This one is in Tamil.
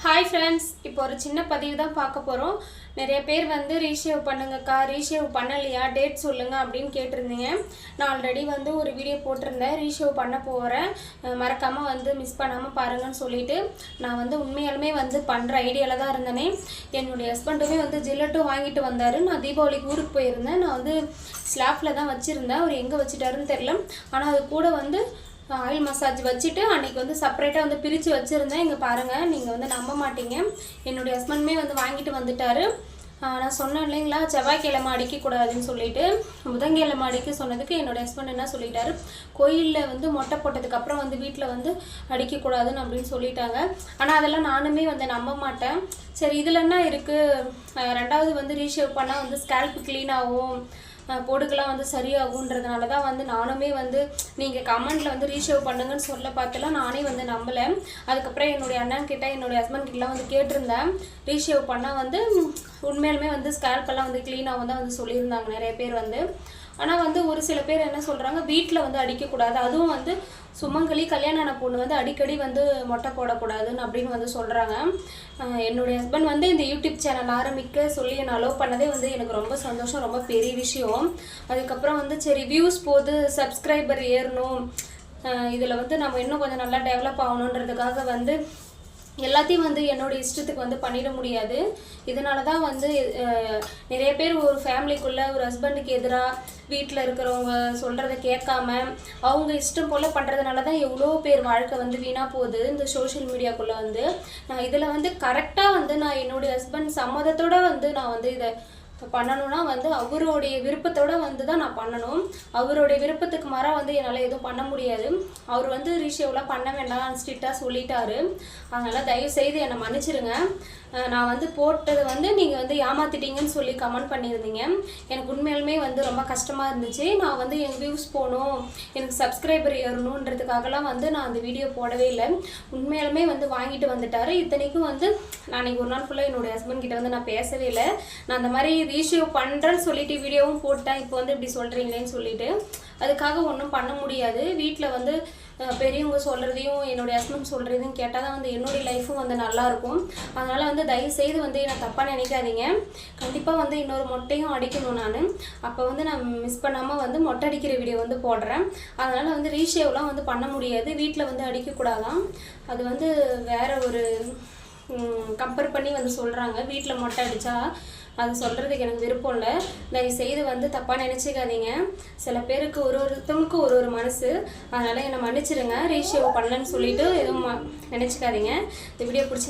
ஹாய் ஃப்ரெண்ட்ஸ், இப்போ ஒரு சின்ன பதிவு தான் பார்க்க போகிறோம். நிறைய பேர் வந்து ரீஷேவ் பண்ணுங்கக்கா, ரீஷேவ் பண்ணலையா, டேட் சொல்லுங்கள் அப்படின்னு கேட்டிருந்தீங்க. நான் ஆல்ரெடி வந்து ஒரு வீடியோ போட்டிருந்தேன், ரீஷேவ் பண்ண போகிறேன், மறக்காமல் வந்து மிஸ் பண்ணாமல் பாருங்கன்னு சொல்லிட்டு. நான் வந்து உண்மையாலுமே வந்து பண்ணுற ஐடியாவில் தான் இருந்தேனே. என்னுடைய ஹஸ்பண்டுமே வந்து ஜில்லட்டும் வாங்கிட்டு வந்தார். நான் தீபாவளிக்கு ஊருக்கு போயிருந்தேன். நான் வந்து ஸ்லாப்பில் தான் வச்சுருந்தேன். அவர் எங்கே வச்சுட்டாருன்னு தெரில. ஆனால் அது கூட வந்து ஆயில் மசாஜ் வச்சுட்டு அன்றைக்கி வந்து செப்பரேட்டாக வந்து பிரித்து வச்சுருந்தேன். இங்கே பாருங்கள், நீங்கள் வந்து நம்ப மாட்டீங்க, என்னுடைய ஹஸ்பண்டுமே வந்து வாங்கிட்டு வந்துட்டார். நான் சொன்னேன் இல்லைங்களா, செவ்வாய்க்கிழமை அடிக்கக்கூடாதுன்னு சொல்லிட்டு. புதன்கிழமை அடிக்க சொன்னதுக்கு என்னோடய ஹஸ்பண்ட் என்ன சொல்லிட்டாரு, கோயிலில் வந்து மொட்டை போட்டதுக்கப்புறம் வந்து வீட்டில் வந்து அடிக்கக்கூடாதுன்னு அப்படின்னு சொல்லிட்டாங்க. ஆனால் அதெல்லாம் நானுமே வந்து நம்ப மாட்டேன். சரி, இதில் என்ன இருக்குது, ரெண்டாவது வந்து ரீஷேவ் பண்ணால் வந்து ஸ்கேல்ப் க்ளீன் ஆகும், பொடுக்கெல்லாம் வந்து சரியாகுன்றதுனால தான் வந்து நானுமே வந்து நீங்கள் கமெண்டில் வந்து ரீஷேவ் பண்ணுங்கன்னு சொல்ல பார்த்தலாம் நானே வந்து நம்பலை. அதுக்கப்புறம் என்னுடைய அண்ணன்கிட்ட என்னுடைய ஹஸ்பண்ட் கிட்டலாம் வந்து கேட்டிருந்தேன். ரீஷேவ் பண்ணால் வந்து உண்மையிலுமே வந்து ஸ்கேல்பெல்லாம் வந்து க்ளீனாகவும் தான் வந்து சொல்லியிருந்தாங்க நிறைய பேர் வந்து. ஆனால் வந்து ஒரு சில பேர் என்ன சொல்கிறாங்க, வீட்டில் வந்து அடிக்கக்கூடாது, அதுவும் வந்து சுமங்கலி கல்யாணம் ஆன பொண்ணு வந்து அடிக்கடி வந்து மொட்டை போடக்கூடாதுன்னு அப்படின்னு வந்து சொல்கிறாங்க. என்னுடைய ஹஸ்பண்ட் வந்து இந்த யூடியூப் சேனல் ஆரம்பிக்க சொல்லி என்னை அலோவ் பண்ணதே வந்து எனக்கு ரொம்ப சந்தோஷம், ரொம்ப பெரிய விஷயம். அதுக்கப்புறம் வந்து சரி வியூஸ் போது, சப்ஸ்கிரைபர் ஏறணும், இதில் வந்து நம்ம இன்னும் கொஞ்சம் நல்லா டெவலப் ஆகணுன்றதுக்காக வந்து எல்லாத்தையும் வந்து என்னோடய இஷ்டத்துக்கு வந்து பண்ணிட முடியாது. இதனால தான் வந்து நிறைய பேர் ஒரு ஃபேமிலிக்குள்ளே ஒரு ஹஸ்பண்டுக்கு எதிராக வீட்டில் இருக்கிறவங்க சொல்கிறத கேட்காம அவங்க இஷ்டம் போல் பண்ணுறதுனால தான் எவ்வளோ பேர் வாழ்க்கை வந்து வீணாக போகுது இந்த சோஷியல் மீடியாக்குள்ளே வந்து. நான் இதில் வந்து கரெக்டாக வந்து நான் என்னுடைய ஹஸ்பண்ட் சம்மதத்தோடு வந்து நான் வந்து இதை பண்ணணும்னா வந்து அவருடைய விருப்பத்தோடு வந்து தான் நான் பண்ணணும். அவருடைய விருப்பத்துக்கு மாறாக வந்து என்னால் எதுவும் பண்ண முடியாது. அவர் வந்து ரீஷேவ்லாம் பண்ண வேண்டாம் ஸ்ட்ரிக்டாக சொல்லிட்டாரு. அதனால் தயவுசெய்து என்னை மன்னிச்சிருங்க. நான் வந்து போட்டது வந்து நீங்கள் வந்து ஏமாத்திட்டீங்கன்னு சொல்லி கமெண்ட் பண்ணியிருந்தீங்க. எனக்கு உண்மையாலுமே வந்து ரொம்ப கஷ்டமாக இருந்துச்சு. நான் வந்து என் வியூஸ் போகணும், எனக்கு சப்ஸ்கிரைபர் ஏறணுன்றதுக்காகலாம் வந்து நான் அந்த வீடியோ போடவே இல்லை. உண்மையாலுமே வந்து வாங்கிட்டு வந்துட்டார். இத்தனைக்கும் வந்து நான் அன்றைக்கி ஒரு நாள் ஃபுல்லாக என்னுடைய ஹஸ்பண்ட் கிட்ட வந்து நான் பேசவே இல்லை. நான் அந்த மாதிரி ரீஷேவ் பண்ணுறேன்னு சொல்லிட்டு வீடியோவும் போட்டேன். இப்போ வந்து இப்படி சொல்கிறீங்களேன்னு சொல்லிட்டு அதுக்காக ஒன்றும் பண்ண முடியாது. வீட்டில் வந்து பெரியவங்க சொல்கிறதையும் என்னுடைய ஹஸ்பண்ட் சொல்கிறதையும் கேட்டால் தான் வந்து என்னுடைய லைஃப்பும் வந்து நல்லாயிருக்கும். அதனால் வந்து தயவுசெய்து வந்து நான் தப்பாக நினைக்காதீங்க. கண்டிப்பாக வந்து இன்னொரு மொட்டையும் அடிக்கணும் நான். அப்போ வந்து நான் மிஸ் பண்ணாமல் வந்து மொட்டை அடிக்கிற வீடியோ வந்து போடுறேன். அதனால் வந்து ரீஷேவ்லாம் வந்து பண்ண முடியாது, வீட்டில் வந்து அடிக்கக்கூடாதான். அது வந்து வேறு ஒரு கம்பேர் பண்ணி வந்து சொல்கிறாங்க, வீட்டில் மொட்டை அடித்தா. அது சொல்கிறதுக்கு எனக்கு விருப்பம் இல்லை. தயவுசெய்து வந்து தப்பாக நினச்சிக்காதீங்க. சில பேருக்கு ஒருத்தவங்களுக்கும் ஒரு மனசு. அதனால் என்னை மன்னிச்சிடுங்க. ரீஷேவ் பண்ணலன்னு சொல்லிவிட்டு எதுவும் நினச்சிக்காதீங்க. இந்த வீடியோ பிடிச்சி